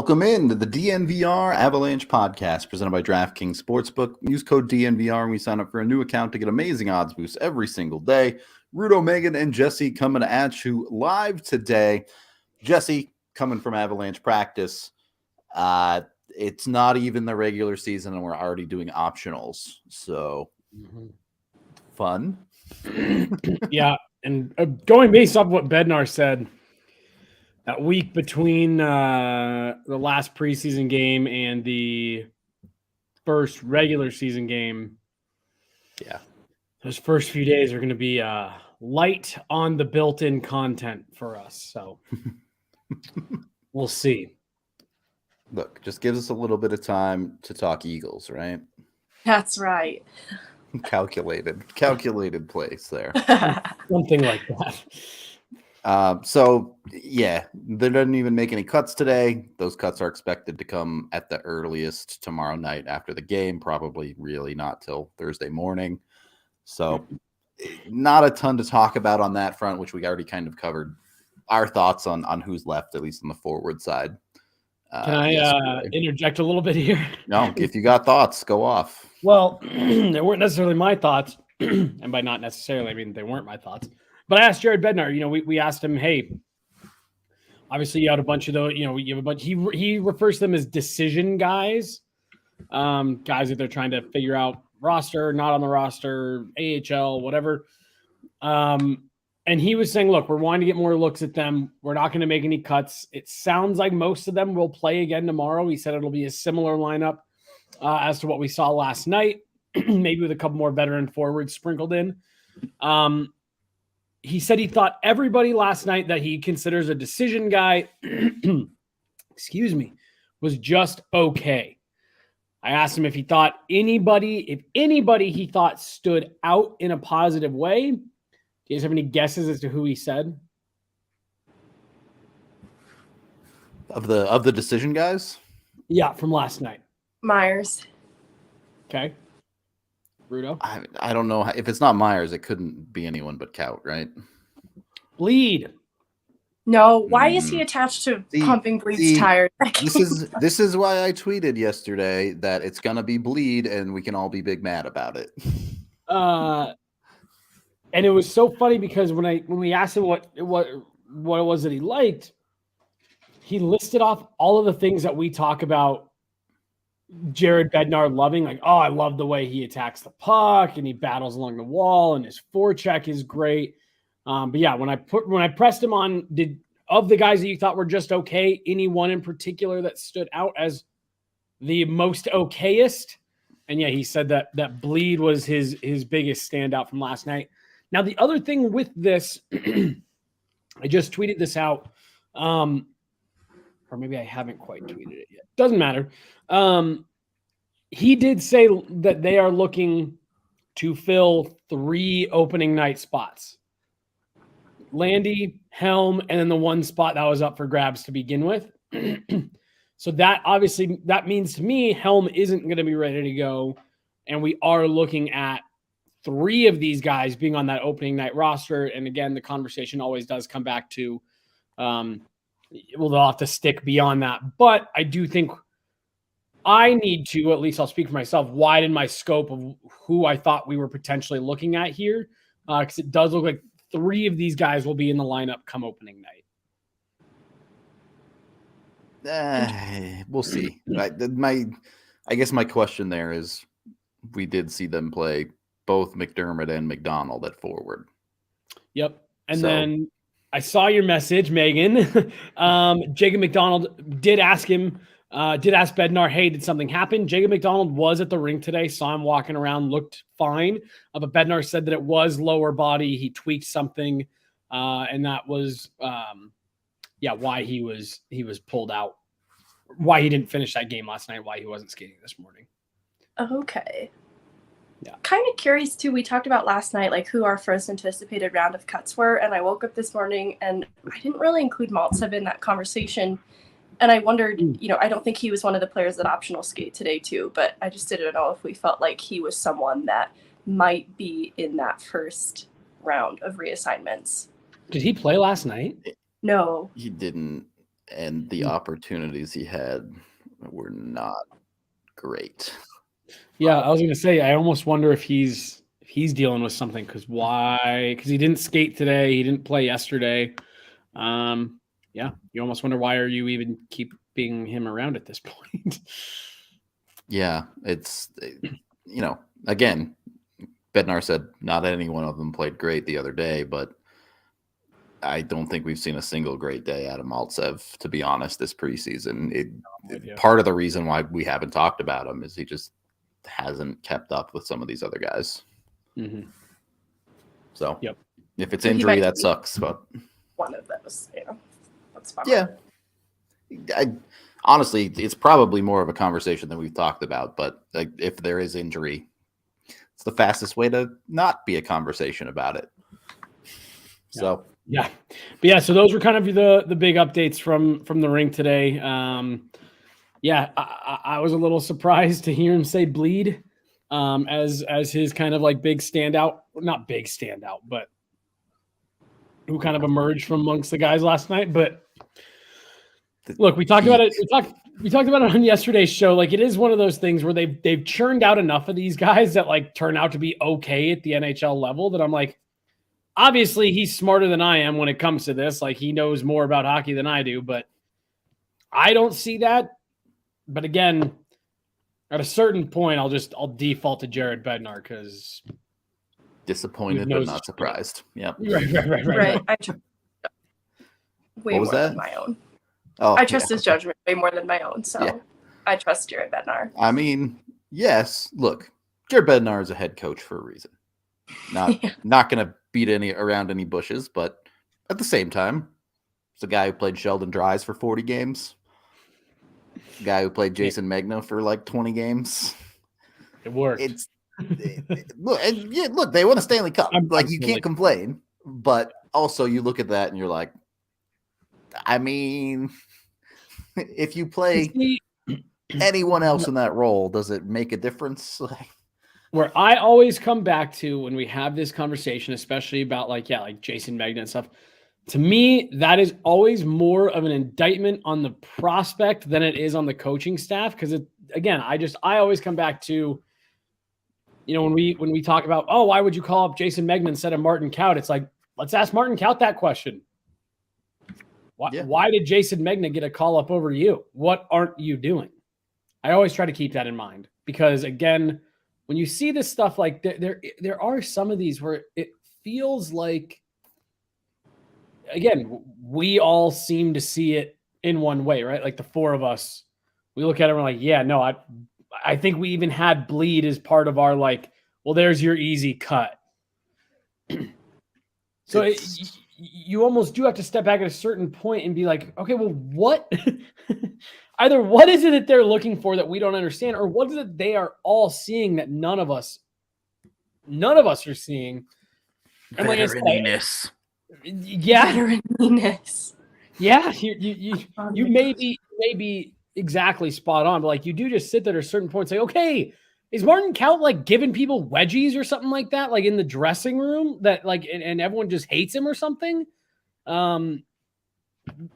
Welcome in to the DNVR Avalanche podcast presented by DraftKings Sportsbook. Use code DNVR when we sign up for a new account to get amazing odds boosts every single day. Rudo, Megan, and Jesse coming at you live today. Jesse coming from Avalanche practice. It's not even the regular season and we're already doing optionals. So fun. Yeah. And going based off what Bednar said, that week between the last preseason game and the first regular season game, those first few days are going to be light on the built-in content for us. So we'll see. Look, just gives us a little bit of time to talk Eagles, right? That's right. Calculated place there. Something like that. So they didn't even make any cuts today. Those cuts are expected to come at the earliest tomorrow night after the game, probably really not till Thursday morning. So not a ton to talk about on that front, which we already kind of covered our thoughts on who's left, at least on the forward side. Can I interject a little bit here? No, if you got thoughts, go off. Well, they weren't necessarily my thoughts. And by not necessarily, I mean, they weren't my thoughts. But I asked Jared Bednar, we asked him, hey, obviously you had a bunch of those, you have a bunch, he refers to them as decision guys, guys that they're trying to figure out roster, not on the roster, AHL, whatever. And he was saying, look, we're wanting to get more looks at them. We're not going to make any cuts. It sounds like most of them will play again tomorrow. He said it'll be a similar lineup as to what we saw last night, maybe with a couple more veteran forwards sprinkled in. He said he thought everybody last night that he considers a decision guy, was just okay. I asked him if he thought anybody he thought stood out in a positive way. Do you guys have any guesses as to who he said? Of the decision guys? Yeah, from last night. Myers. Okay. Rudo? I don't know. If it's not Myers, it couldn't be anyone but Kaut, right? Bleed. No, why is he attached to pumping Bleed's tires? This is why I tweeted yesterday that it's gonna be Bleed and we can all be big mad about it. And it was so funny because when we asked him what it was that he liked, he listed off all of the things that we talk about Jared Bednar loving, like, oh, I love the way he attacks the puck and he battles along the wall and his forecheck is great. But yeah, when I pressed him on, of the guys that you thought were just okay, anyone in particular that stood out as the most okayest? And yeah, he said that Bleed was his biggest standout from last night. Now, the other thing with this, I just tweeted this out, or maybe I haven't quite tweeted it yet. Doesn't matter. He did say that they are looking to fill 3 opening night spots. Landy, Helm, and then the one spot that was up for grabs to begin with. So that means to me, Helm isn't going to be ready to go. And we are looking at 3 of these guys being on that opening night roster. And again, the conversation always does come back to, they'll have to stick beyond that. But I do think I need to, at least I'll speak for myself, widen my scope of who I thought we were potentially looking at here. Because it does look like 3 of these guys will be in the lineup come opening night. We'll see. I guess my question there is, we did see them play both McDermott and McDonald at forward. Yep. And then I saw your message, Megan. Jacob McDonald did ask Bednar, hey, did something happen? Jacob McDonald was at the rink today, saw him walking around, looked fine. But Bednar said that it was lower body. He tweaked something, and that was, why he was pulled out, why he didn't finish that game last night, why he wasn't skating this morning. Okay. Yeah. Kind of curious too. We talked about last night, like who our first anticipated round of cuts were, and I woke up this morning and I didn't really include Maltsev in that conversation. And I wondered, I don't think he was one of the players that optional skate today too, but I just didn't know if we felt like he was someone that might be in that first round of reassignments. Did he play last night? No. He didn't. and the opportunities he had were not great. Yeah, I was going to say, I almost wonder if he's dealing with something because he didn't skate today, he didn't play yesterday. Yeah, you almost wonder why are you even keeping him around at this point? Yeah, it's again, Bednar said not any one of them played great the other day, but I don't think we've seen a single great day out of Maltsev, to be honest, this preseason. Part of the reason why we haven't talked about him is he just hasn't kept up with some of these other guys. Mm-hmm. So yep. If it's injury, that sucks. But one of those, that's fine. Yeah. Honestly, it's probably more of a conversation than we've talked about. But if there is injury, it's the fastest way to not be a conversation about it. So yeah, but yeah. So those were kind of the big updates from the rink today. Yeah, I was a little surprised to hear him say bleed as his kind of like big standout, not big standout, but who kind of emerged from amongst the guys last night. But look, we talked about it. We talked about it on yesterday's show. Like, it is one of those things where they've churned out enough of these guys that like turn out to be okay at the NHL level that I'm like, obviously he's smarter than I am when it comes to this. Like, he knows more about hockey than I do, but I don't see that. But again, at a certain point, I'll default to Jared Bednar because disappointed but not surprised. Yeah, right. I trust way more than my own. Oh, I trust his judgment way more than my own. So I trust Jared Bednar. I mean, yes. Look, Jared Bednar is a head coach for a reason. Not going to beat around any bushes, but at the same time, it's a guy who played Sheldon Dries for 40 games. A guy who played Jason Megna for like 20 games. It worked. Look, they won a Stanley Cup. You can't complain. But also, you look at that and you're like, I mean, if you play anyone else in that role, does it make a difference? Where I always come back to when we have this conversation, especially about like Jason Megna and stuff, to me, that is always more of an indictment on the prospect than it is on the coaching staff. Because I always come back to, when we talk about, why would you call up Jason Megna instead of Martin Kaut? It's like, let's ask Martin Kaut that question. Why did Jason Megna get a call up over you? What aren't you doing? I always try to keep that in mind because, again, when you see this stuff, like there are some of these where it feels like, again, we all seem to see it in one way, right? Like the four of us, we look at it and we're like, yeah, no, I think we even had bleed as part of our like, well, there's your easy cut. So you almost do have to step back at a certain point and be like, okay, well, what? Either what is it that they're looking for that we don't understand, or what is it they are all seeing that none of us are seeing? And Veteraniness. Veteraniness. Yeah, you may be exactly spot on, but like you do just sit there at a certain point and say, okay, is Martin Kaut like giving people wedgies or something like that, like in the dressing room that like, and everyone just hates him or something?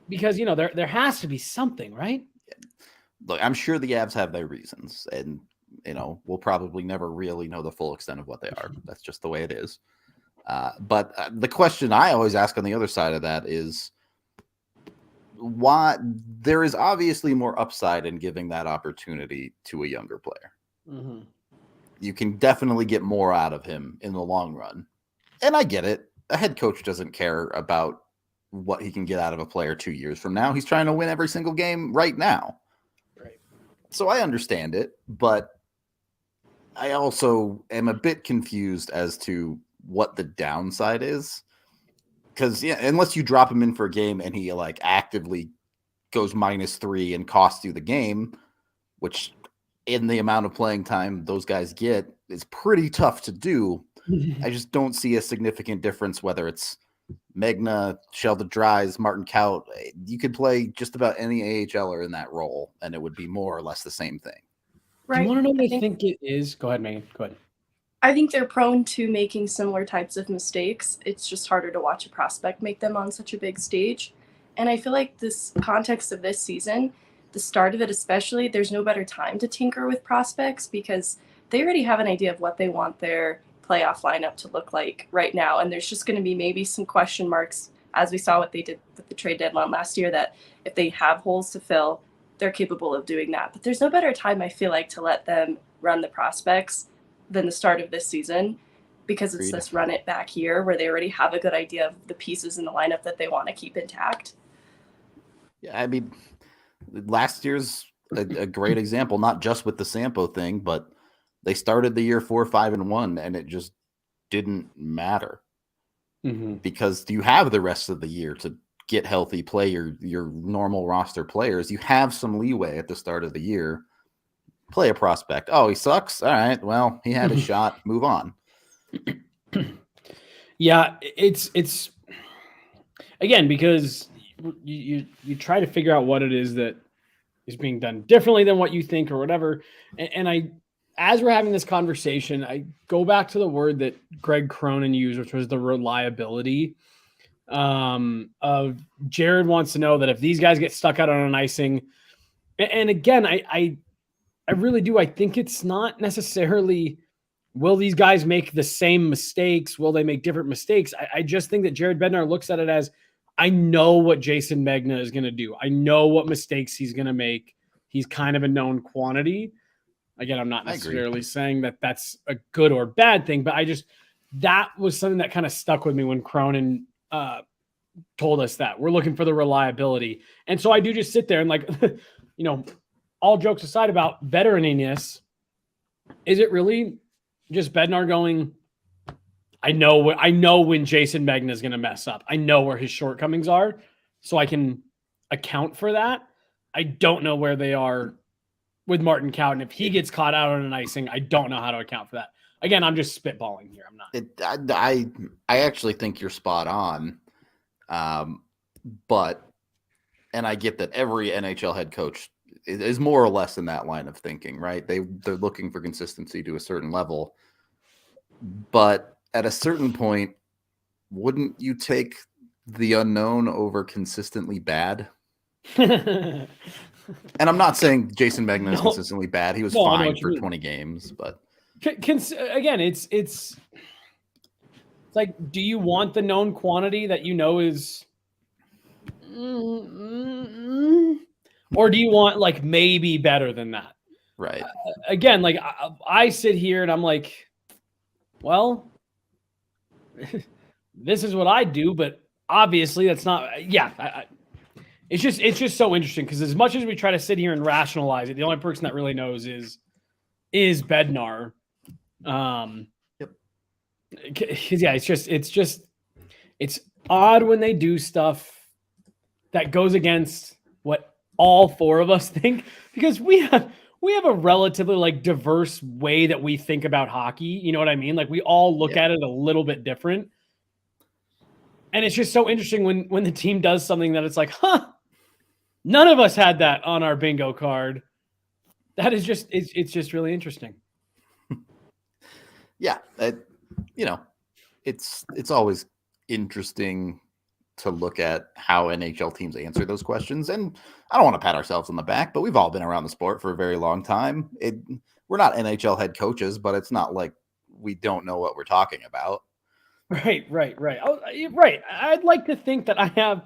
Because there has to be something, right? Look, I'm sure the Avs have their reasons, and we'll probably never really know the full extent of what they are. That's just the way it is. But the question I always ask on the other side of that is why there is obviously more upside in giving that opportunity to a younger player. Mm-hmm. You can definitely get more out of him in the long run. And I get it. A head coach doesn't care about what he can get out of a player 2 years from now. He's trying to win every single game right now. Right. So I understand it, but I also am a bit confused as to what the downside is. Because unless you drop him in for a game and he like actively goes -3 and costs you the game, which in the amount of playing time those guys get is pretty tough to do. I just don't see a significant difference whether it's Megna, Sheldon Dries, Martin Kaut. You could play just about any AHLer in that role, and it would be more or less the same thing. Right. Do you want to know what I think it is? Go ahead, Megan. Go ahead. I think they're prone to making similar types of mistakes. It's just harder to watch a prospect make them on such a big stage. And I feel like this context of this season, the start of it especially, there's no better time to tinker with prospects because they already have an idea of what they want their playoff lineup to look like right now. And there's just going to be maybe some question marks, as we saw what they did with the trade deadline last year, that if they have holes to fill, they're capable of doing that. But there's no better time, I feel like, to let them run the prospects than the start of this season, because it's this run it back year where they already have a good idea of the pieces in the lineup that they want to keep intact. Yeah, I mean, last year's a great example, not just with the Sampo thing, but they started the year 4-5-1, and it just didn't matter because you have the rest of the year to get healthy, play your normal roster players. You have some leeway at the start of the year. Play a prospect. Oh, he sucks. All right. Well, he had a shot. Move on. Yeah, it's again, because you try to figure out what it is that is being done differently than what you think or whatever. And I, as we're having this conversation, I go back to the word that Greg Cronin used, which was the reliability of Jared wants to know that if these guys get stuck out on an icing, and again, I really do. I think it's not necessarily, will these guys make the same mistakes? Will they make different mistakes? I just think that Jared Bednar looks at it as, I know what Jason Megna is going to do. I know what mistakes he's going to make. He's kind of a known quantity. Again, I'm not necessarily saying that that's a good or bad thing, but that was something that kind of stuck with me when Cronin told us that we're looking for the reliability. And so I do just sit there and like, all jokes aside about veteraniness, is it really just Bednar going, I know when Jason Megna is going to mess up. I know where his shortcomings are, so I can account for that. I don't know where they are with Martin Cowden. If he gets caught out on an icing, I don't know how to account for that. Again, I'm just spitballing here. I'm not. I actually think you're spot on. But I get that every NHL head coach is more or less in that line of thinking, right? They're looking for consistency to a certain level. But at a certain point, wouldn't you take the unknown over consistently bad? And I'm not saying Jason Megna is consistently bad. He was fine for 20 games, but again, it's like, do you want the known quantity that you know is, or do you want like maybe better than that? Right. Again, like I sit here and I'm like, well, this is what I do, but obviously that's not. Yeah, it's just so interesting because as much as we try to sit here and rationalize it, the only person that really knows is Bednar. Yep. Yeah, it's odd when they do stuff that goes against what all four of us think, because we have a relatively like diverse way that we think about hockey. You know what I mean? Like we all look at it a little bit different. And it's just so interesting when the team does something that it's like, none of us had that on our bingo card. That is just, it's just really interesting. Yeah. It's always interesting to look at how NHL teams answer those questions. And I don't want to pat ourselves on the back, but we've all been around the sport for a very long time. We're not NHL head coaches, but it's not like we don't know what we're talking about. Right. Oh, right. I'd like to think that I have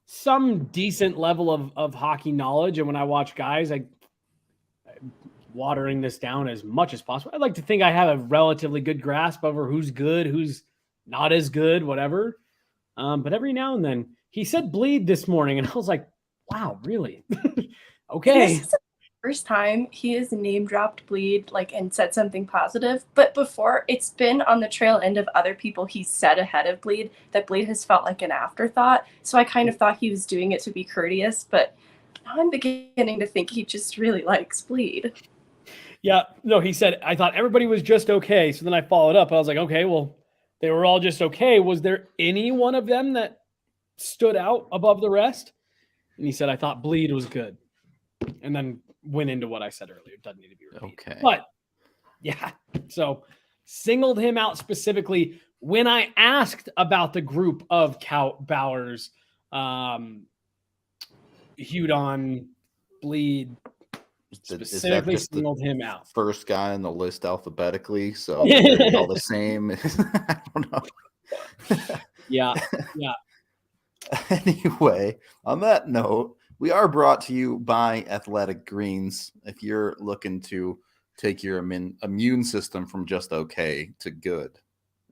some decent level of hockey knowledge. And when I watch guys, I'm watering this down as much as possible. I'd like to think I have a relatively good grasp over who's good, who's not as good, whatever. But every now and then he said bleed this morning. And I was like, wow, really? Okay. This is the first time he has name dropped bleed, and said something positive. But before, it's been on the trail end of other people he said ahead of bleed that bleed has felt like an afterthought. So I kind of thought he was doing it to be courteous, but now I'm beginning to think he just really likes bleed. Yeah, no, he said, I thought everybody was just okay. So then I followed up. I was like, okay, well, they were all just okay. Was there any one of them that stood out above the rest? And he said, I thought bleed was good. And then went into what I said earlier. It doesn't need to be repeated. Okay. But yeah, so singled him out specifically when I asked about the group of Bowers, Hudon, Bleed specifically singled him out. First guy on the list alphabetically, so they're all the same. I don't know. Yeah. Anyway, on that note, we are brought to you by Athletic Greens. If you're looking to take your immune system from just okay to good,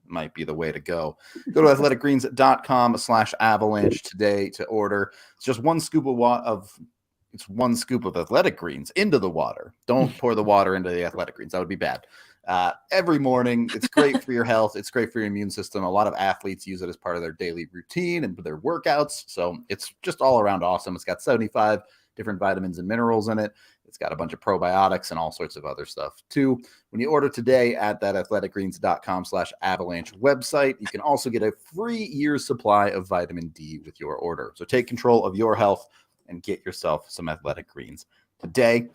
might be the way to go. Go to athleticgreens.com/avalanche today to order. It's just one scoop of Athletic Greens into the water. Don't pour the water into the Athletic Greens. That would be bad. Every morning. It's great for your health. It's great for your immune system. A lot of athletes use it as part of their daily routine and their workouts. So it's just all around awesome. It's got 75 different vitamins and minerals in it. It's got a bunch of probiotics and all sorts of other stuff too. When you order today at that athleticgreens.com/avalanche website, you can also get a free year's supply of vitamin D with your order. So take control of your health and get yourself some Athletic Greens today.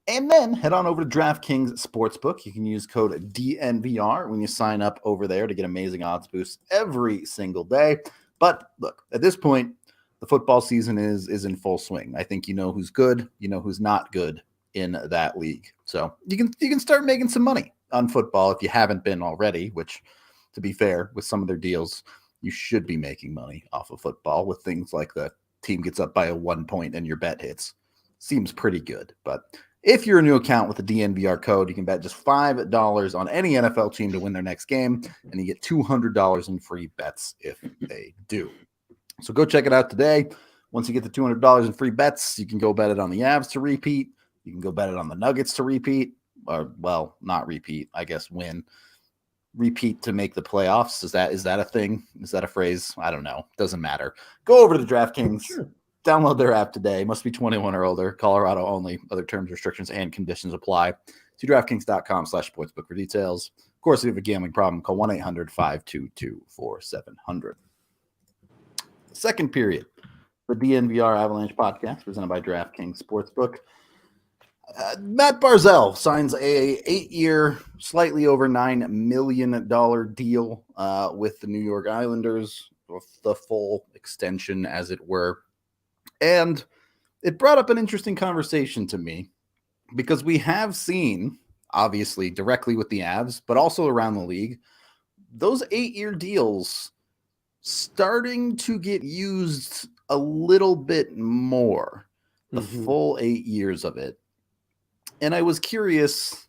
And then head on over to DraftKings Sportsbook. You can use code DNVR when you sign up over there to get amazing odds boosts every single day. But look, at this point, the football season is in full swing. I think you know who's good, you know who's not good in that league. So you can start making some money on football if you haven't been already, which, to be fair, with some of their deals, you should be making money off of football with things like the team gets up by a 1 point and your bet hits. Seems pretty good. But if you're a new account with the DNVR code, you can bet just $5 on any NFL team to win their next game, and you get $200 in free bets if they do. So go check it out today. Once you get the $200 in free bets, you can go bet it on the Avs to repeat. You can go bet it on the Nuggets to repeat, or, well, not repeat, I guess win. Repeat to make the playoffs. Is that a thing? Is that a phrase? I don't know. Doesn't matter. Go over to DraftKings. Sure. Download their app today. Must be 21 or older. Colorado only. Other terms, restrictions, and conditions apply. To DraftKings.com/sportsbook for details. Of course, if you have a gambling problem, call 1-800-522-4700. Second period. The DNVR Avalanche podcast presented by DraftKings Sportsbook. Matt Barzal signs a 8-year, slightly over $9 million deal with the New York Islanders, the full extension, as it were. And it brought up an interesting conversation to me because we have seen, obviously, directly with the Avs, but also around the league, those 8-year deals starting to get used a little bit more, the full 8 years of it. And I was curious,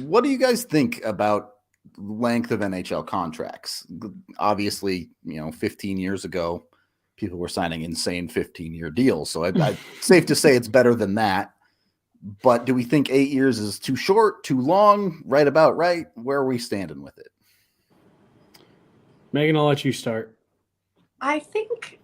what do you guys think about length of NHL contracts? Obviously, 15 years ago, people were signing insane 15-year deals. So I safe to say it's better than that. But do we think 8 years is too short, too long, right about right? Where are we standing with it? Megan, I'll let you start. I think,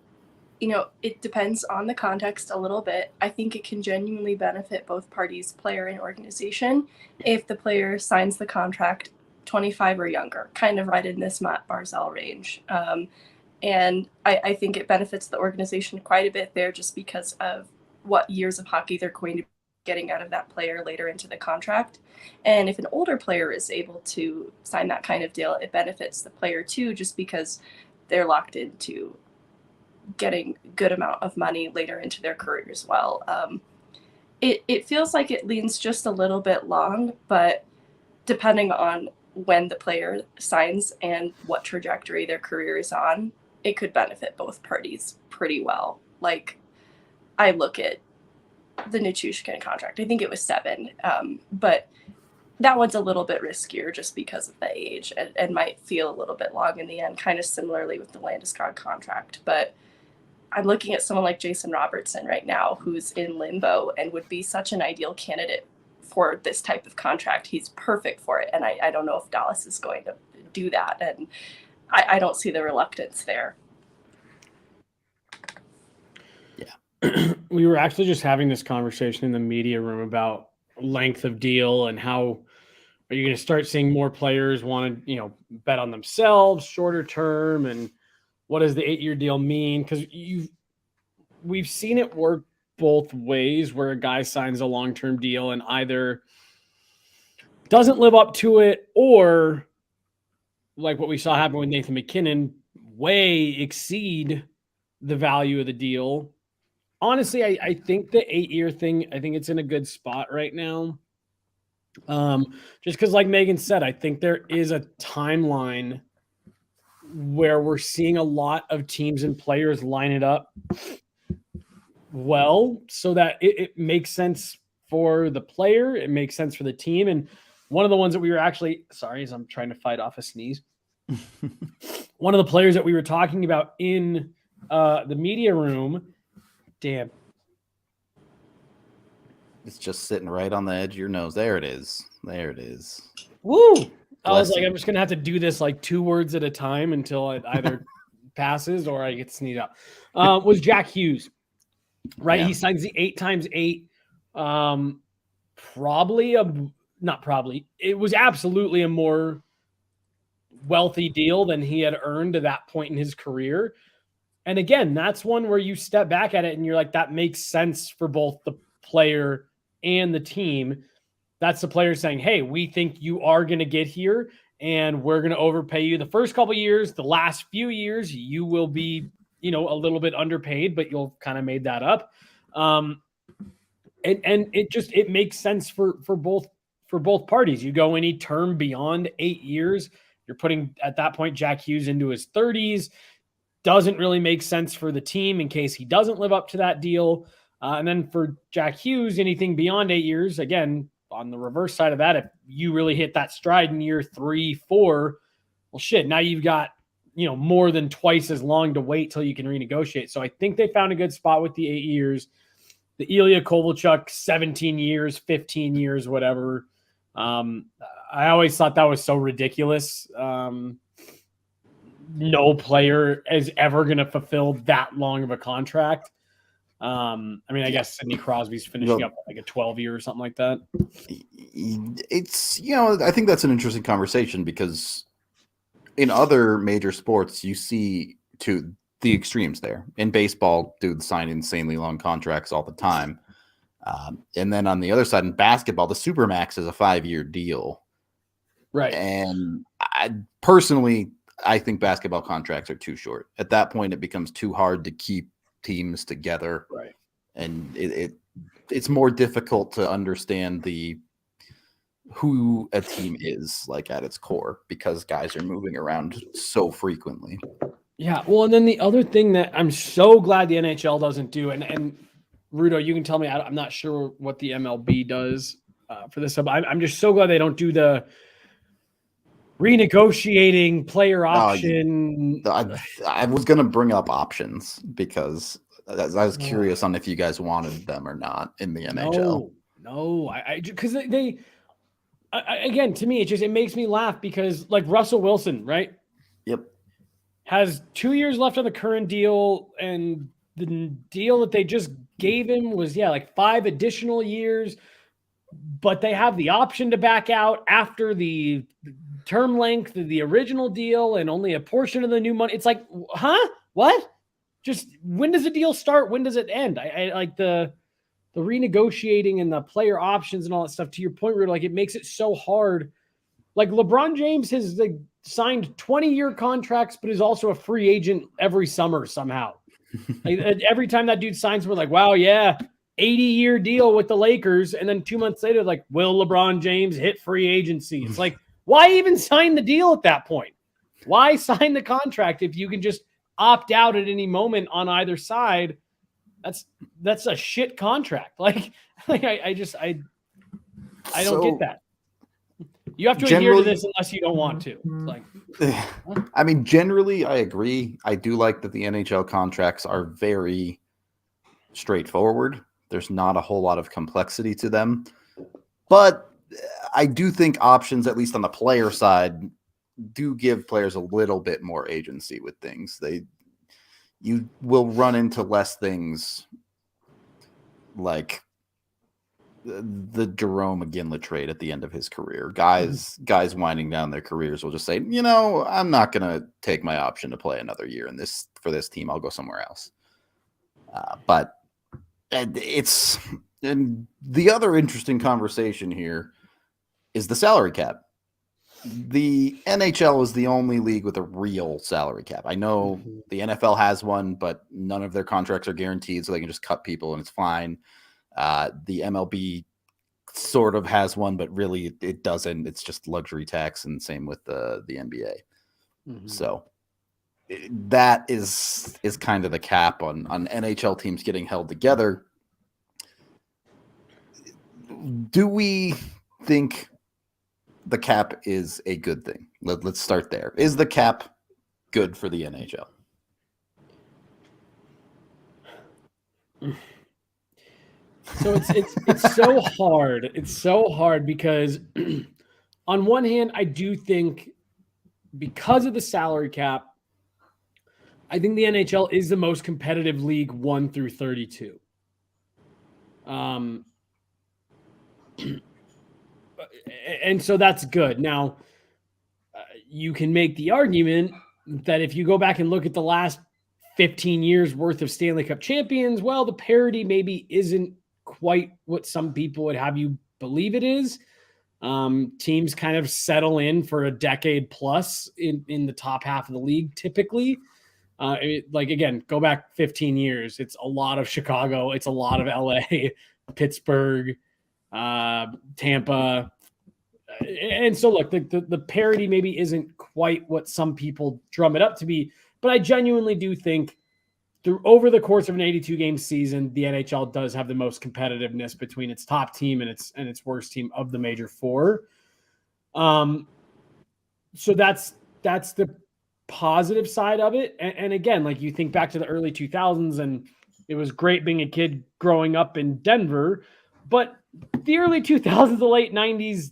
it depends on the context a little bit. I think it can genuinely benefit both parties, player and organization, if the player signs the contract 25 or younger, kind of right in this Matt Barzal range. And I think it benefits the organization quite a bit there just because of what years of hockey they're going to be getting out of that player later into the contract. And if an older player is able to sign that kind of deal, it benefits the player too, just because they're locked into getting a good amount of money later into their career as well. It feels like it leans just a little bit long, but depending on when the player signs and what trajectory their career is on, it could benefit both parties pretty well. Like, I look at the Nichushkin contract. I think it was 7, but that one's a little bit riskier just because of the age and might feel a little bit long in the end, kind of similarly with the Landeskog contract. But I'm looking at someone like Jason Robertson right now, who's in limbo and would be such an ideal candidate for this type of contract. He's perfect for it. And I don't know if Dallas is going to do that. And I don't see the reluctance there. Yeah. We were actually just having this conversation in the media room about length of deal and how are you going to start seeing more players want to, bet on themselves shorter term, and what does the 8-year deal mean? Because we've seen it work both ways, where a guy signs a long-term deal and either doesn't live up to it, or like what we saw happen with Nathan MacKinnon, way exceed the value of the deal honestly, I think the 8-year thing, I think it's in a good spot right now. Just because, like Megan said, I think there is a timeline where we're seeing a lot of teams and players line it up well so that it makes sense for the player, it makes sense for the team. And one of the ones that we were actually, sorry, as I'm trying to fight off a sneeze, one of the players that we were talking about in the media room, damn. It's just sitting right on the edge of your nose. There it is. There it is. Woo! I was Bless like, you. I'm just gonna have to do this like 2 words at a time until it either passes or I get sneezed out. Was Jack Hughes, right? Yeah. He signs the 8x8. Not probably. It was absolutely a more wealthy deal than he had earned at that point in his career. And again, that's one where you step back at it and you're like, that makes sense for both the player and the team. That's the player saying, hey, we think you are going to get here and we're going to overpay you the first couple of years. The last few years, you will be, a little bit underpaid, but you'll kind of made that up. And it makes sense for both parties. You go any term beyond 8 years, you're putting at that point Jack Hughes into his 30s. Doesn't really make sense for the team in case he doesn't live up to that deal. And then for Jack Hughes, anything beyond 8 years, again, on the reverse side of that, if you really hit that stride in year 3, 4, well, shit, now you've got, more than twice as long to wait till you can renegotiate. So I think they found a good spot with the 8 years. The Ilya Kovalchuk, 17 years, 15 years, whatever. I always thought that was so ridiculous. No player is ever going to fulfill that long of a contract. I guess Sidney Crosby's finishing up like a 12-year or something like that. It's, I think that's an interesting conversation because in other major sports, you see to the extremes there. In baseball, dudes sign insanely long contracts all the time. And then on the other side, in basketball, the Supermax is a 5-year deal. Right. And I think basketball contracts are too short. At that point, it becomes too hard to keep teams together. Right. And it's more difficult to understand who a team is like at its core because guys are moving around so frequently. Yeah. Well, and then the other thing that I'm so glad the NHL doesn't do, and Rudo, you can tell me, I'm not sure what the MLB does for this. I'm just so glad they don't do the renegotiating player option. I was going to bring up options because I was curious on if you guys wanted them or not in the NHL. No, because they again, to me, it makes me laugh because like Russell Wilson, right? Yep. Has 2 years left on the current deal, and the deal that they just gave him was like 5 additional years, but they have the option to back out after the term length of the original deal and only a portion of the new money. It's like, huh? What? Just when does the deal start? When does it end? I like the renegotiating and the player options and all that stuff. To your point, Rudy, like it makes it so hard. Like LeBron James has signed 20-year contracts, but is also a free agent every summer somehow. Like, every time that dude signs, we're like, wow, yeah, 80-year deal with the Lakers. And then 2 months later, like, will LeBron James hit free agency? It's like, why even sign the deal at that point? Why sign the contract if you can just opt out at any moment on either side? That's a shit contract. Like I don't get that. You have to adhere to this unless you don't want to. It's like, generally, I agree. I do like that the NHL contracts are very straightforward. There's not a whole lot of complexity to them. But I do think options, at least on the player side, do give players a little bit more agency with things. You will run into less things like the Jerome McGinley trade at the end of his career. Guys winding down their careers will just say, I'm not going to take my option to play another year for this team. I'll go somewhere else. But and the other interesting conversation here is the salary cap. the NHL is the only league with a real salary cap. I know the NFL has one, but none of their contracts are guaranteed, so they can just cut people and it's fine. The MLB sort of has one, but really it doesn't. It's just luxury tax, and same with the NBA. So that is kind of the cap on NHL teams getting held together. Do we think the cap is a good thing? Let's start there. Is the cap good for the NHL? So it's so hard. It's so hard because on one hand, I do think because of the salary cap, I think the NHL is the most competitive league 1 through 32. And so that's good. Now, you can make the argument that if you go back and look at the last 15 years worth of Stanley Cup champions, well, the parity maybe isn't quite what some people would have you believe it is. Teams kind of settle in for a decade plus in the top half of the league typically. Like, again, go back 15 years. It's a lot of Chicago. It's a lot of LA, Pittsburgh, Tampa. And so, look, the parity maybe isn't quite what some people drum it up to be, but I genuinely do think over the course of an 82-game season, the NHL does have the most competitiveness between its top team and its worst team of the major four. So that's the positive side of it. And again, like you think back to the early 2000s, and it was great being a kid growing up in Denver, but the early 2000s, the late 90s,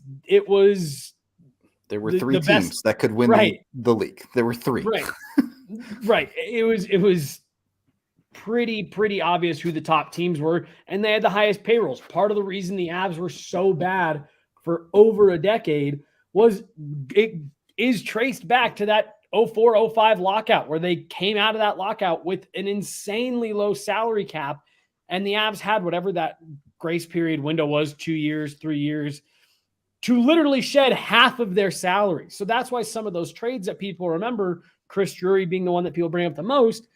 there were three teams that could win the league. There were three. Right. Right. It was pretty obvious who the top teams were, and they had the highest payrolls. Part of the reason the Avs were so bad for over a decade is traced back to that 04-05 lockout, where they came out of that lockout with an insanely low salary cap, and the Avs had whatever that grace period window was, 2 years, 3 years, to literally shed half of their salary. So that's why some of those trades that people remember, Chris Drury being the one that people bring up the most,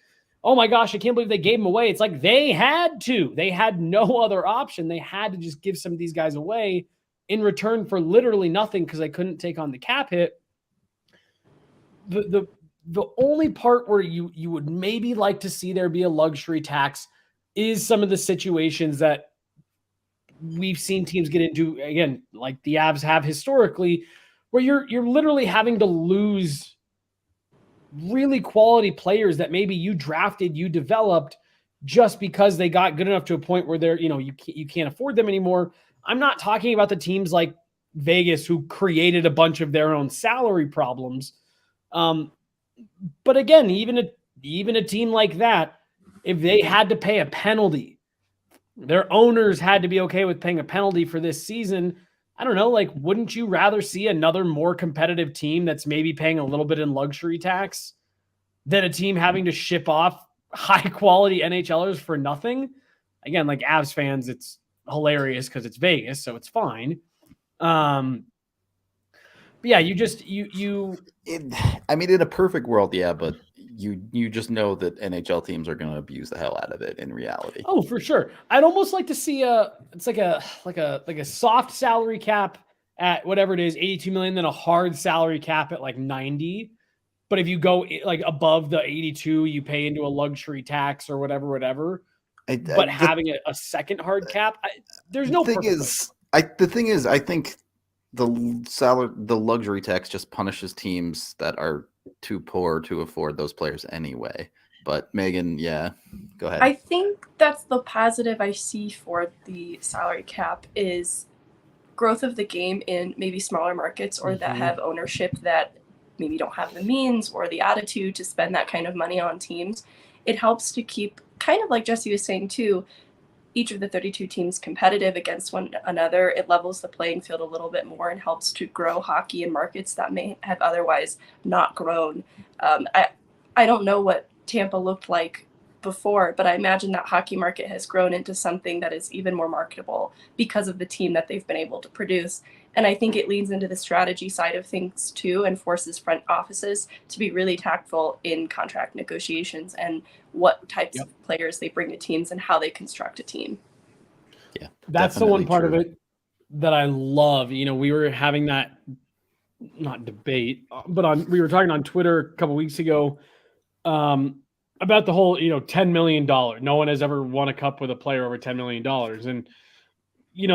oh my gosh, I can't believe they gave him away. It's like they had to. They had no other option. They had to just give some of these guys away in return for literally nothing because they couldn't take on the cap hit. The only part where you would maybe like to see there be a luxury tax is some of the situations that we've seen teams get into, again, like the Avs have historically, where you're literally having to lose really quality players that maybe you drafted, you developed, just because they got good enough to a point where they're, you can't afford them anymore. I'm not talking about the teams like Vegas who created a bunch of their own salary problems. But again, even a team like that, if they had to pay a penalty, their owners had to be okay with paying a penalty for this season. I don't know, like, wouldn't you rather see another more competitive team that's maybe paying a little bit in luxury tax than a team having to ship off high quality NHLers for nothing? Again, like Avs fans, it's hilarious because it's Vegas, so it's fine. But yeah, I mean, in a perfect world, yeah, but you just know that NHL teams are going to abuse the hell out of it in reality. Oh, for sure. I'd almost like to see a soft salary cap at whatever it is, 82 million, then a hard salary cap at like 90. But if you go like above the 82, you pay into a luxury tax or whatever. But having a second hard cap, there's no thing is, I think the luxury tax just punishes teams that are too poor to afford those players anyway. But Megan, yeah, go ahead. I think that's the positive I see for the salary cap is growth of the game in maybe smaller markets or that have ownership that maybe don't have the means or the attitude to spend that kind of money on teams. It helps to keep, kind of like Jesse was saying too, each of the 32 teams competitive against one another. It levels the playing field a little bit more and helps to grow hockey in markets that may have otherwise not grown. I don't know what Tampa looked like before, but I imagine that hockey market has grown into something that is even more marketable because of the team that they've been able to produce. And I think it leans into the strategy side of things too, and forces front offices to be really tactful in contract negotiations and what types of players they bring to teams and how they construct a team. Yeah, that's the one part of it that I love. You know, we were having that, not debate, but we were talking on Twitter a couple weeks ago about the whole, $10 million. No one has ever won a cup with a player over $10 million. And,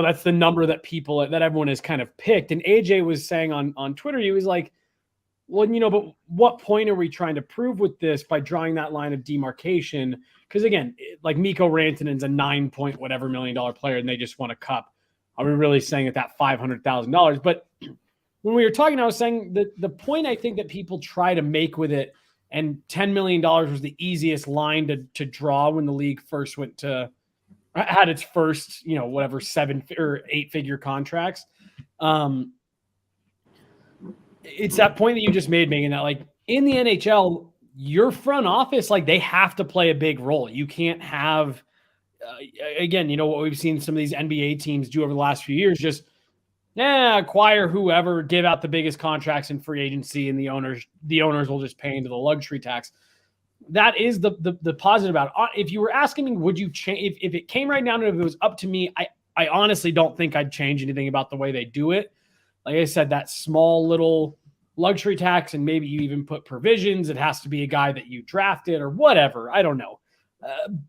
that's the number that everyone has kind of picked. And AJ was saying on Twitter, he was like, well, but what point are we trying to prove with this by drawing that line of demarcation? Because again, like Mikko Rantanen's a $9 whatever million player and they just won a cup. Are we really saying that $500,000? But when we were talking, I was saying that the point I think that people try to make with it, and $10 million was the easiest line to draw when the league first had its first, 7 or 8 figure contracts. It's that point that you just made, Megan, that like in the NHL, your front office, like they have to play a big role. You can't have, again, what we've seen some of these NBA teams do over the last few years, just acquire whoever, give out the biggest contracts in free agency, and the owners will just pay into the luxury tax. That is the positive about it. If you were asking me, would you change if it came right down to if it was up to me, I honestly don't think I'd change anything about the way they do it. Like I said, that small little luxury tax, and maybe you even put provisions. It has to be a guy that you drafted or whatever. I don't know.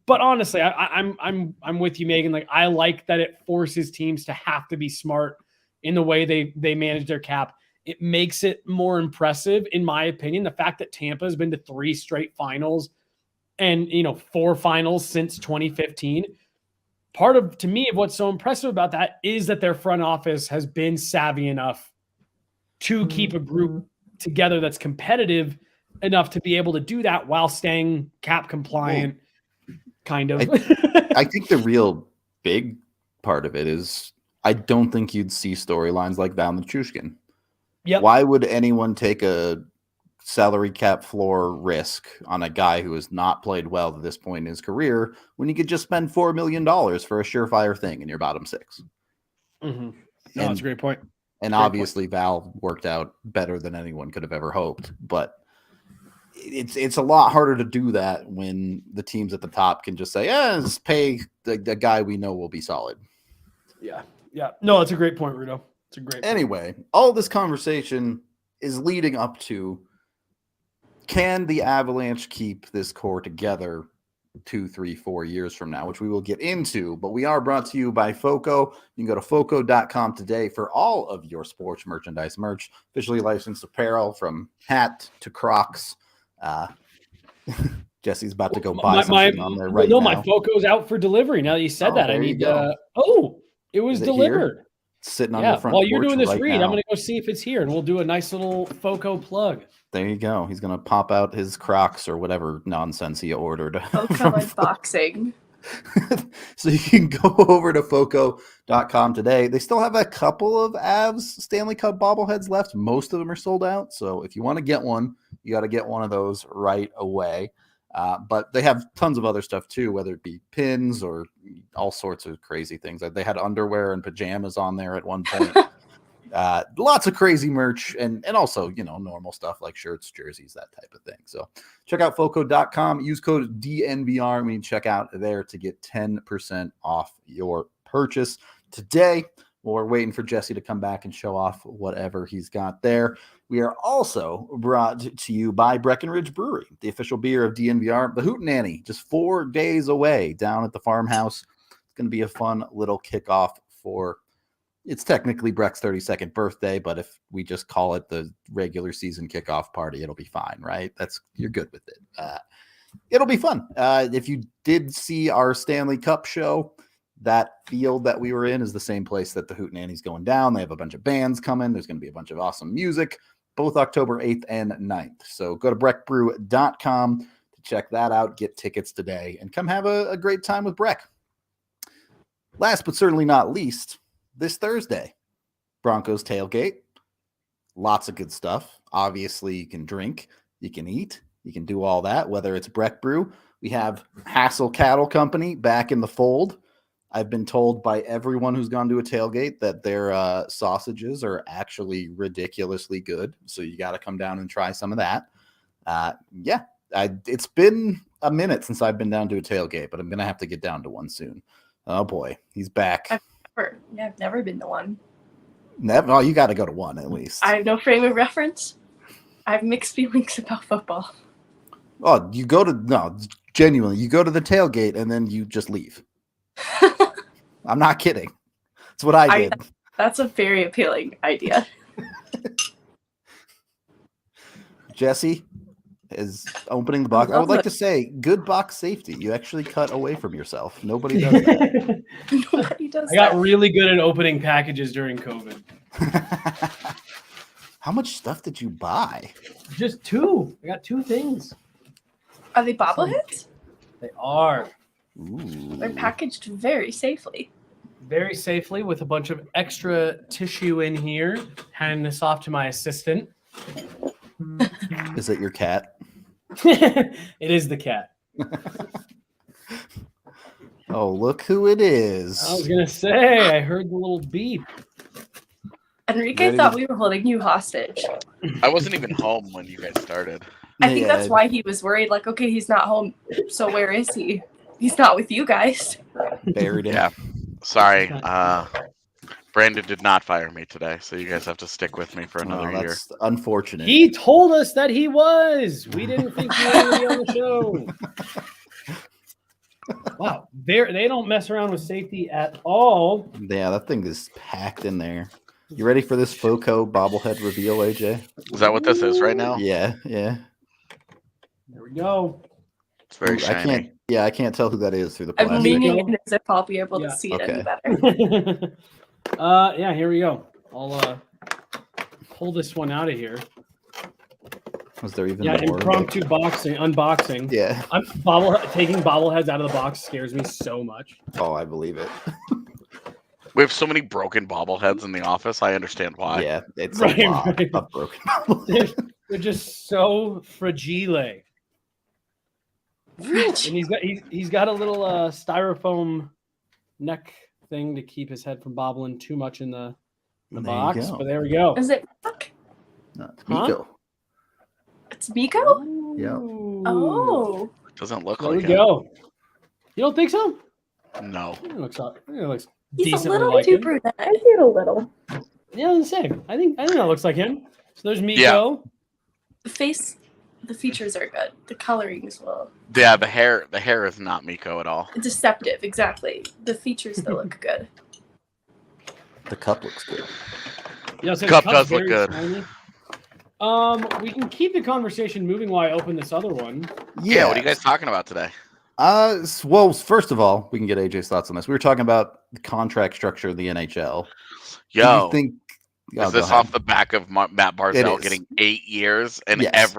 But honestly, I'm with you, Megan. Like I like that it forces teams to have to be smart in the way they manage their cap. It makes it more impressive, in my opinion. The fact that Tampa has been to 3 straight finals and 4 finals since 2015. To me, of what's so impressive about that is that their front office has been savvy enough to keep a group together that's competitive enough to be able to do that while staying cap compliant, kind of. I think the real big part of it is I don't think you'd see storylines like Val Nichushkin. Yep. Why would anyone take a salary cap floor risk on a guy who has not played well to this point in his career when you could just spend $4 million for a surefire thing in your bottom 6? Mm-hmm. No, that's a great point. And great obviously, point. Val worked out better than anyone could have ever hoped. But it's a lot harder to do that when the teams at the top can just say, let's pay the guy we know will be solid. Yeah. Yeah. No, it's a great point, Rudo. It's a great point. Anyway, all this conversation is leading up to, can the Avalanche keep this core together 2, 3, 4 years from now, which we will get into. But we are brought to you by FOCO. You can go to FOCO.com today for all of your sports merchandise merch, officially licensed apparel from hat to Crocs. Jesse's about to go buy something on there right now. No, my FOCO's out for delivery. Now that you said that, I need it was delivered. Sitting on the front while you're porch doing this right read, now. I'm going to go see if it's here, and we'll do a nice little FOCO plug. There you go. He's going to pop out his Crocs or whatever nonsense he ordered. FOCO unboxing. So you can go over to FOCO.com today. They still have a couple of Avs Stanley Cup bobbleheads left. Most of them are sold out. So if you want to get one, you got to get one of those right away. But they have tons of other stuff too, whether it be pins or all sorts of crazy things. They had underwear and pajamas on there at one point. Lots of crazy merch and also, normal stuff like shirts, jerseys, that type of thing. So check out FOCO.com. Use code DNVR when you check out there to get 10% off your purchase today. We're waiting for Jesse to come back and show off whatever he's got there. We are also brought to you by Breckenridge Brewery, the official beer of DNVR. The Hootenanny, just 4 days away down at the farmhouse. It's going to be a fun little kickoff for, it's technically Breck's 32nd birthday, but if we just call it the regular season kickoff party, it'll be fine, right? You're good with it. It'll be fun. If you did see our Stanley Cup show, that field that we were in is the same place that the Hootenanny's going down. They have a bunch of bands coming. There's going to be a bunch of awesome music, both October 8th and 9th. So go to breckbrew.com to check that out, get tickets today, and come have a great time with Breck. Last but certainly not least, this Thursday, Broncos tailgate. Lots of good stuff. Obviously, you can drink, you can eat, you can do all that, whether it's Breck Brew. We have Hassel Cattle Company back in the fold. I've been told by everyone who's gone to a tailgate that their sausages are actually ridiculously good. So you got to come down and try some of that. It's been a minute since I've been down to a tailgate, but I'm going to have to get down to one soon. Oh boy, he's back. I've never been to one. Never. Oh, you got to go to one at least. I have no frame of reference. I have mixed feelings about football. Oh, genuinely, you go to the tailgate and then you just leave. I'm not kidding. That's what I did. That's a very appealing idea. Jesse is opening the box. I would like to say, good box safety. You actually cut away from yourself. Nobody does that. Nobody does I got really good at opening packages during COVID. How much stuff did you buy? Just 2. I got 2 things. Are they bobbleheads? They are. Ooh. They're packaged very safely. Very safely with a bunch of extra tissue in here. Handing this off to my assistant. Is it your cat? It is the cat. Oh, look who it is. I was going to say, I heard the little beep. Enrique thought we were holding you hostage. I wasn't even home when you guys started. I think that's why he was worried. Like, okay, he's not home. So where is he? He's not with you guys. Buried him. Yeah. Sorry. Brandon did not fire me today, so you guys have to stick with me for another year. That's unfortunate. He told us that he was. We didn't think he was going to be on the show. Wow. They don't mess around with safety at all. Yeah, that thing is packed in there. You ready for this FOCO bobblehead reveal, AJ? Is that what this is right now? Yeah. There we go. It's very shiny. I can't tell who that is through the I'm plastic. leaning in as if I'll be able to see it any better. Here we go. I'll pull this one out of here. Was there even more? Impromptu unboxing. Yeah. Taking bobbleheads out of the box scares me so much. Oh, I believe it. We have so many broken bobbleheads in the office. I understand why. Yeah, it's a lot of broken bobbleheads. They're just so fragile. And he's got a little styrofoam neck thing to keep his head from bobbling too much in the box. But there we go. Is it Buck? No, it's Mikko. It's Mikko? Yeah. Oh. Doesn't look There like we go. You don't think so? No. It looks He's decently a little like too him. brunette. I did a little. Yeah, I was gonna say. I think that looks like him. So there's Mikko. The features are good. The coloring as well. Yeah, the hair is not Mikko at all. Deceptive, exactly. The features though look good. The cup looks good. Yeah, so Cup the does cup's look very good. shiny. We can keep the conversation moving while I open this other one. Yeah, what are you guys talking about today? Well, first of all, we can get AJ's thoughts on this. We were talking about the contract structure of the NHL. Yo, is this off the back of Matt Barzal getting 8 years, and Yes.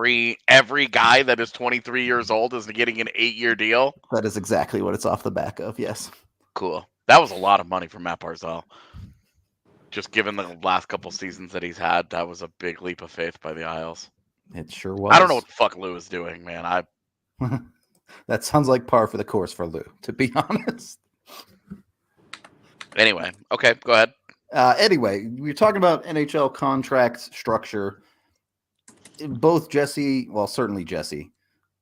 every guy that is 23 years old is getting an 8-year deal? That is exactly what it's off the back of. Yes. Cool. That was a lot of money for Matt Barzal. Just given the last couple seasons that he's had, that was a big leap of faith by the Isles. It sure was. I don't know what the fuck Lou is doing, man. That sounds like par for the course for Lou, to be honest. Anyway, okay, go ahead. Anyway, we were talking about NHL contract structure. Both certainly Jesse,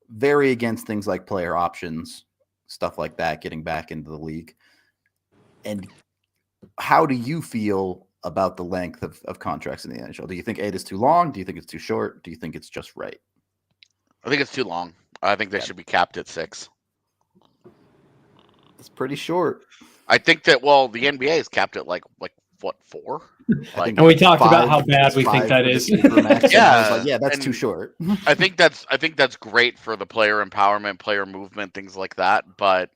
very against things like player options, stuff like that, getting back into the league. And how do you feel about the length of contracts in the NHL? Do you think 8 is too long? Do you think it's too short? Do you think it's just right? I think it's too long. I think they should be capped at 6. It's pretty short. I think that, the NBA is capped at like what, 4? And we talked about how bad we think that is. Yeah, that's too short. I think that's great for the player empowerment, player movement, things like that. But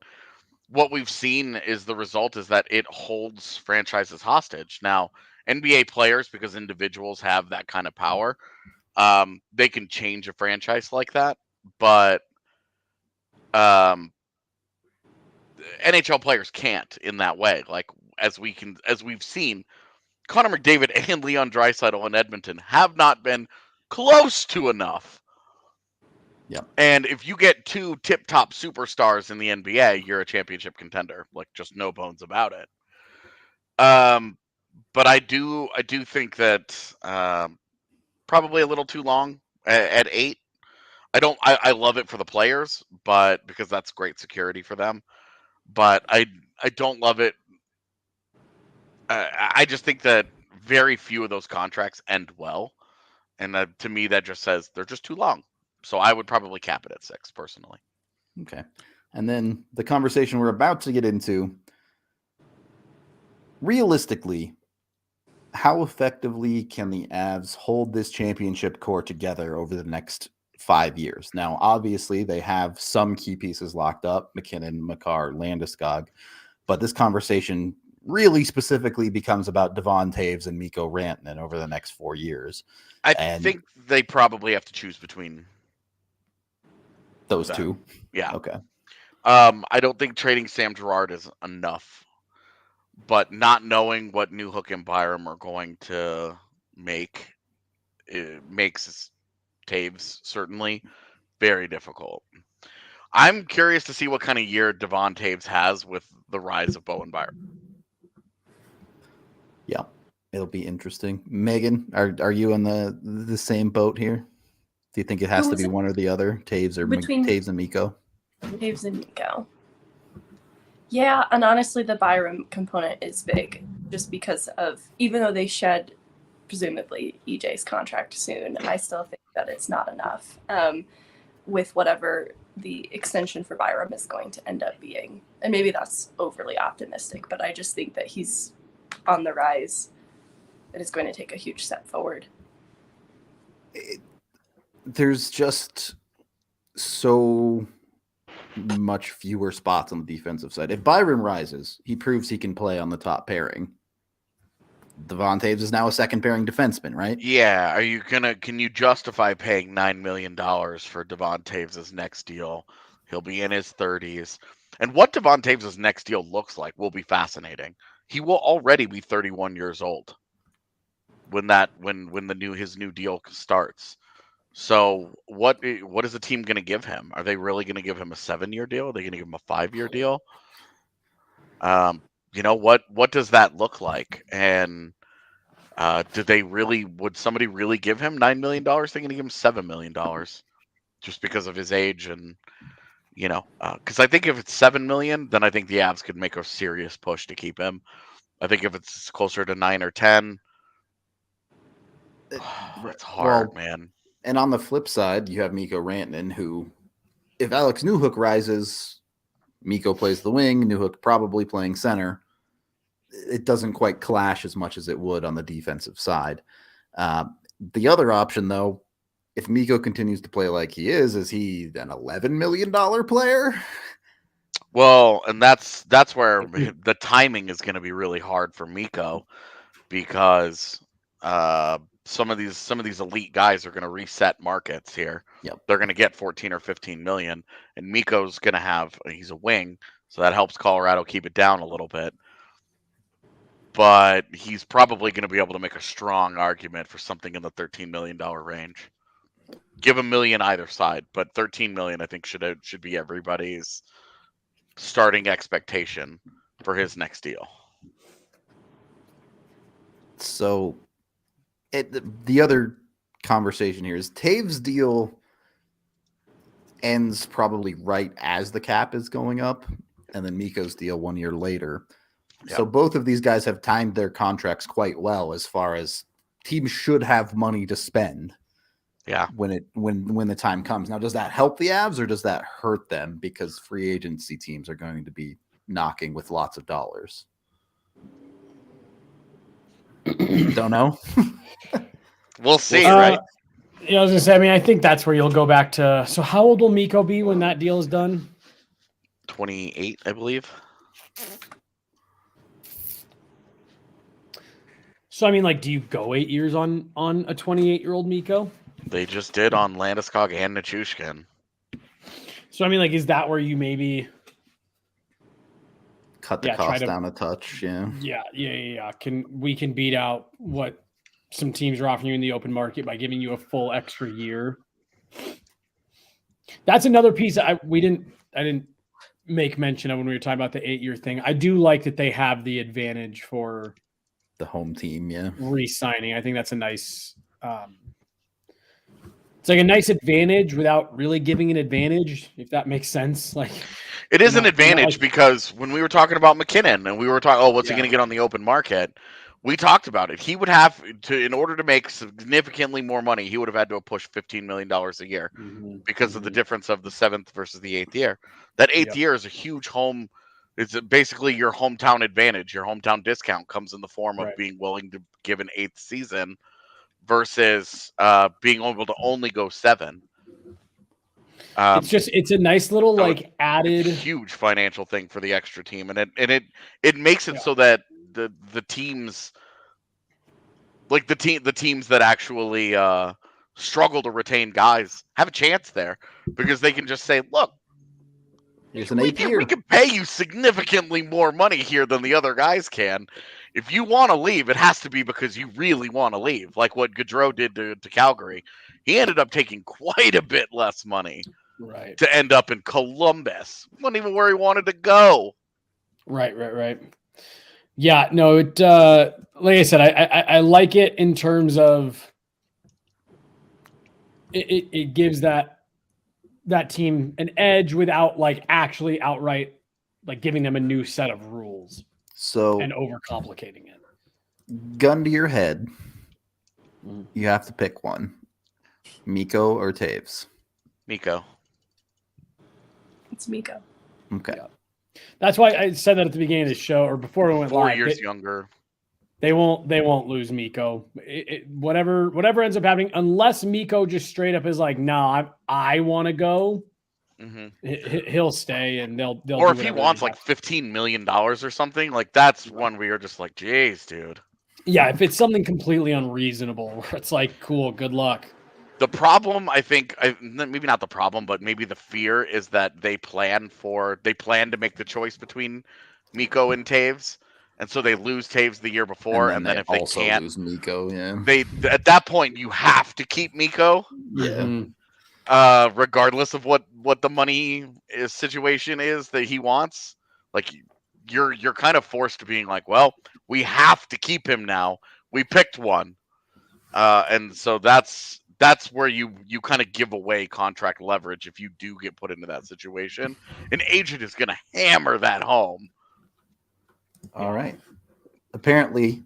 what we've seen is the result is that it holds franchises hostage. Now, NBA players, because individuals have that kind of power, they can change a franchise like that. But NHL players can't in that way. Like as we've seen, Connor McDavid and Leon Draisaitl in Edmonton have not been close to enough Yep. And if you get 2 tip-top superstars in the NBA, you're a championship contender. Like, just no bones about it. But I do think that probably a little too long at 8. I love it for the players, but because that's great security for them. But I don't love it. I just think that very few of those contracts end well, and to me that just says they're just too long. So I would probably cap it at 6 personally. Okay. And then the conversation we're about to get into, realistically, how effectively can the Avs hold this championship core together over the next 5 years? Now, obviously, they have some key pieces locked up, McKinnon, Makar, Landeskog, but this conversation really specifically becomes about Devon Toews and Mikko Rantanen over the next 4 years. I think they probably have to choose between those them. 2. Yeah. Okay. I don't think trading Sam Girard is enough, but not knowing what Newhook and Byram are going to make, it makes Toews certainly very difficult. I'm curious to see what kind of year Devon Toews has with the rise of Bowen Byram. Yeah, it'll be interesting. Megan, are you in the same boat here? Do you think it has to be one or the other, Toews or Toews and Mikko? Toews and Mikko. Yeah, and honestly, the Byram component is big, just because of, even though they shed presumably EJ's contract soon, I still think that it's not enough with whatever the extension for Byram is going to end up being. And maybe that's overly optimistic, but I just think that he's on the rise and is going to take a huge step forward. There's just so much fewer spots on the defensive side. If Byron rises, he proves he can play on the top pairing. Devon Toews is now a second pairing defenseman, right? Yeah. Can you justify paying $9 million for Devon Toews' next deal? He'll be in his 30s. And what Devon Toews' next deal looks like will be fascinating. He will already be 31 years old when his new deal starts. So what is the team going to give him? Are they really going to give him a 7-year deal? Are they going to give him a 5-year deal? What does that look like? And would somebody really give him $9 million? They're going to give him $7 million just because of his age. And, because I think if it's $7 million, then I think the Avs could make a serious push to keep him. I think if it's closer to 9 or 10, it's hard, man. And on the flip side, you have Mikko Rantanen, who, if Alex Newhook rises, Mikko plays the wing, Newhook probably playing center. It doesn't quite clash as much as it would on the defensive side. The other option, though, if Mikko continues to play like he is he an $11 million player? Well, and that's where the timing is going to be really hard for Mikko, because some of these elite guys are going to reset markets here. Yep. They're going to get 14 or 15 million, and Mikko's going to he's a wing, so that helps Colorado keep it down a little bit. But he's probably going to be able to make a strong argument for something in the $13 million range. Give $1 million either side, but 13 million I think should be everybody's starting expectation for his next deal. So the other conversation here is Toews' deal ends probably right as the cap is going up, and then Mikko's deal 1 year later. Yep. So both of these guys have timed their contracts quite well as far as teams should have money to spend. Yeah. When the time comes. Now, does that help the Avs or does that hurt them, because free agency teams are going to be knocking with lots of dollars? Don't know. We'll see, right? Yeah, I was gonna say. I mean, I think that's where you'll go back to. So, how old will Mikko be when that deal is done? 28, I believe. So, I mean, like, do you go 8 years on a 28-year-old Mikko? They just did on Landeskog and Nichushkin. So, I mean, like, is that where you maybe cut the cost down a touch? Yeah. We can beat out what some teams are offering you in the open market by giving you a full extra year. That's another piece I didn't make mention of when we were talking about the 8-year thing. I do like that they have the advantage for The home team, yeah. re-signing. I think that's a nice it's like a nice advantage without really giving an advantage, if that makes sense. Like It is an not advantage like- because when we were talking about McKinnon and we were talking, oh, what's he Yeah. going to get on the open market? We talked about it. He would have to, in order to make significantly more money, he would have had to have pushed $15 million a year because of the difference of the 7th versus the 8th year. That 8th year is a huge home. It's basically your hometown advantage. Your hometown discount comes in the form of being willing to give an 8th season versus being able to only go 7. It's a nice little like added huge financial thing for the extra team, and it makes it so that the teams, like the teams that actually struggle to retain guys have a chance there because they can just say, look, Here's an 8th year. We can pay you significantly more money here than the other guys can. If you want to leave, it has to be because you really want to leave, like what Gaudreau did to Calgary. He ended up taking quite a bit less money to end up in Columbus. Wasn't even where he wanted to go. Right. Yeah, no, it like I said, I like it in terms of it gives that team an edge without like actually outright like giving them a new set of rules and overcomplicating it. Gun to your head, you have to pick one. Mikko or Toews? Mikko. It's Mikko. Okay. Yeah. That's why I said that at the beginning of the show or before we went 4 live. years younger. They won't lose Mikko. Whatever ends up happening, unless Mikko just straight up is like, no, I want to go. He'll stay, and they'll. Or if he wants like $15 million or something, like that's one where you're just like, jeez, dude. Yeah, if it's something completely unreasonable, where it's like, cool, good luck. The problem, I think, maybe not the problem, but maybe the fear is that they plan to make the choice between Mikko and Toews. And so they lose Toews the year before, and then if they can't lose Mikko, they at that point you have to keep Mikko, regardless of what the money situation is that he wants. Like you're kind of forced to being like, well, we have to keep him now. We picked one, and so that's where you kind of give away contract leverage if you do get put into that situation. An agent is going to hammer that home. All right. Apparently,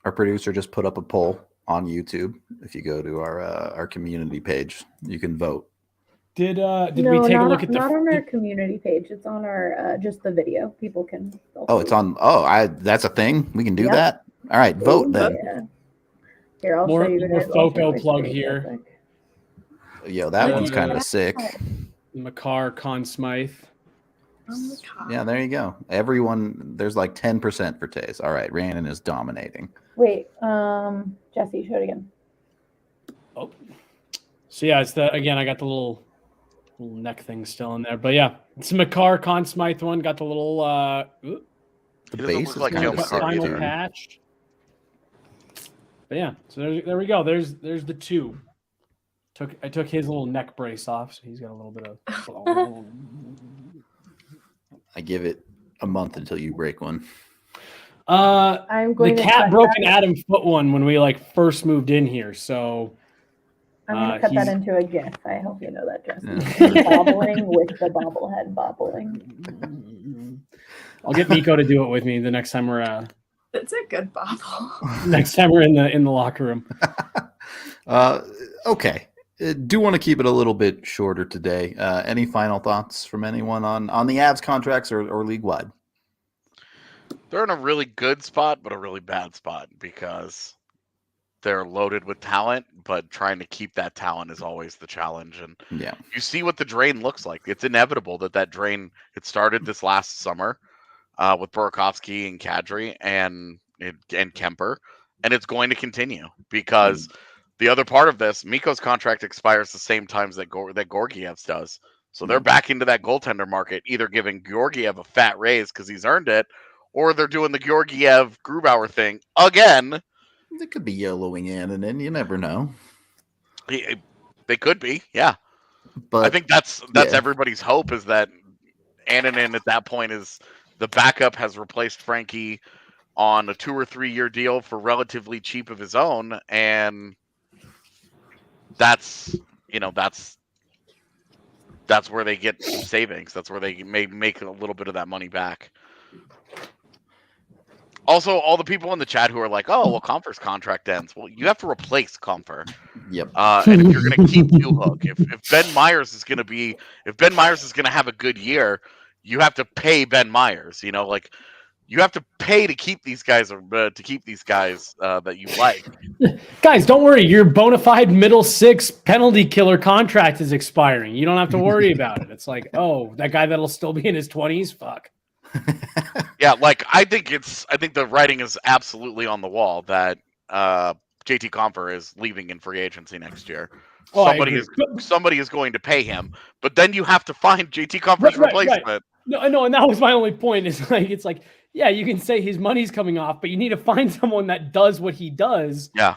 our producer just put up a poll on YouTube. If you go to our community page, you can vote. Did we take a look at not on our community page? It's on our just the video. People can. It's on. That's a thing. We can do that. All right, vote then. Yeah. Here, I'll show you more FOCO plug here. Yo, that one's kind of sick. Makar Conn Smythe. Yeah, there you go. Everyone, there's like 10% for Toews. All right, Rantanen is dominating. Wait, Jesse, show it again. Oh, so yeah, it's I got the little neck thing still in there, but yeah, it's a Makar Conn Smythe one. Got the little the base is like final patch. But yeah, so there we go. There's the two. I took his little neck brace off, so he's got a little bit of. I give it a month until you break one. I'm going the to cat broke an Adam foot one when we first moved in here, so I'm going to cut that into a GIF. I hope you know that, Justin. Bobbling with the bobblehead bobbling. I'll get Mikko to do it with me the next time we're. It's a good bobble. Next time we're in the locker room. Okay. Do want to keep it a little bit shorter today. Any final thoughts from anyone on the Avs contracts or league wide? They're in a really good spot, but a really bad spot because they're loaded with talent, but trying to keep that talent is always the challenge. And you see what the drain looks like. It's inevitable that drain. It started this last summer with Burakovsky and Kadri and Kemper, and it's going to continue because. The other part of this, Mikko's contract expires the same times that Georgiev's does. So they're back into that goaltender market, either giving Georgiev a fat raise because he's earned it, or they're doing the Georgiev-Grubauer thing again. They could be yellowing in, and then you never know. They could be, yeah. But I think that's everybody's hope, is that Annunen at that point is the backup, has replaced Frankie on a 2 or 3 year deal for relatively cheap of his own, and that's where they get savings. That's where they may make a little bit of that money back. Also, all the people in the chat who are like, "Oh, well, Comfer's contract ends." Well, you have to replace Comfer. Yep. And if you're going to keep Newhook, if Ben Myers is going to have a good year, you have to pay Ben Myers. You have to pay to keep these guys, that you like. Guys, don't worry. Your bona fide middle six penalty killer contract is expiring. You don't have to worry about it. It's like, oh, that guy that'll still be in his 20s. Fuck. Yeah, I think the writing is absolutely on the wall that JT Compher is leaving in free agency next year. Oh, somebody is going to pay him, but then you have to find JT Compher's replacement. Right. No, and that was my only point. It's like, yeah, you can say his money's coming off, but you need to find someone that does what he does. Yeah.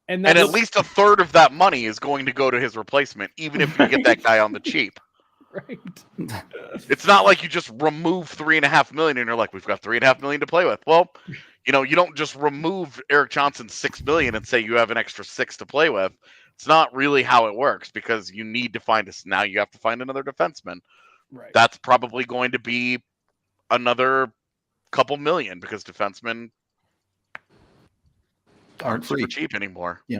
And at least a third of that money is going to go to his replacement, even if you get that guy on the cheap. Right. It's not like you just remove $3.5 million and you're like, we've got $3.5 million to play with. Well, you don't just remove Eric Johnson's $6 million and say you have an extra $6 million to play with. It's not really how it works, because you need to now you have to find another defenseman. Right. That's probably going to be another couple million, because defensemen aren't super cheap anymore. Yeah.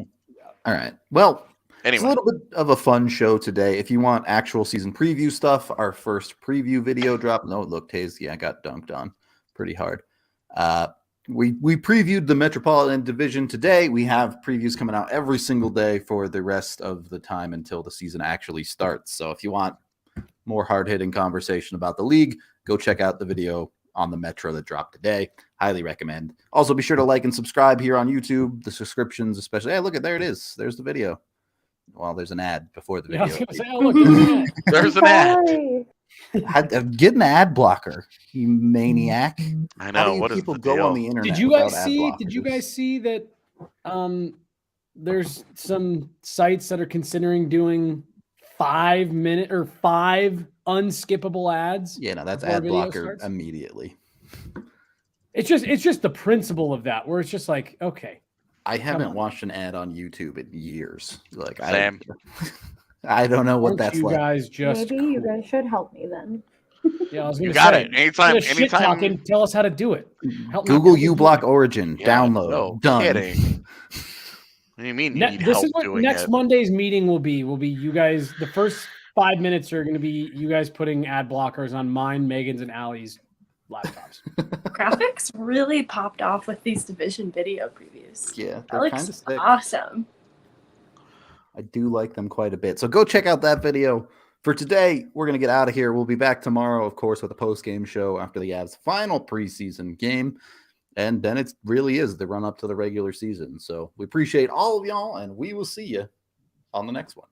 All right. Well, anyway, it's a little bit of a fun show today. If you want actual season preview stuff, our first preview video dropped. No, look, Toews, I got dunked on pretty hard. We previewed the Metropolitan Division today. We have previews coming out every single day for the rest of the time until the season actually starts. So if you want more hard-hitting conversation about the league, go check out the video on the Metro that dropped today. Highly recommend. Also, be sure to like and subscribe here on YouTube. The subscriptions, especially. Hey, look at there it is. There's the video. Well, there's an ad before the video. Yeah, I was gonna say, oh, look, there's an ad. Get an ad blocker, you maniac. I know. What people go deal? On the internet? Did you guys see that? There's some sites that are considering doing 5-minute or 5 unskippable ads. Yeah, no, that's ad blocker immediately. It's just the principle of that, where it's just like, okay. I haven't watched an ad on YouTube in years. Same. I don't know what that's like. Maybe you guys should help me then. Yeah, I was gonna you got it. Anytime. Tell us how to do it. Google uBlock Origin. Download. No done. Kidding. What do you mean? This is what next Monday's meeting will be. Will be you guys. The first 5 minutes are going to be you guys putting ad blockers on mine, Megan's, and Allie's laptops. Graphics really popped off with these division video previews. Yeah, that looks awesome. I do like them quite a bit. So go check out that video. For today, we're going to get out of here. We'll be back tomorrow, of course, with a post-game show after the Avs' final preseason game. And then it really is the run-up to the regular season. So we appreciate all of y'all, and we will see you on the next one.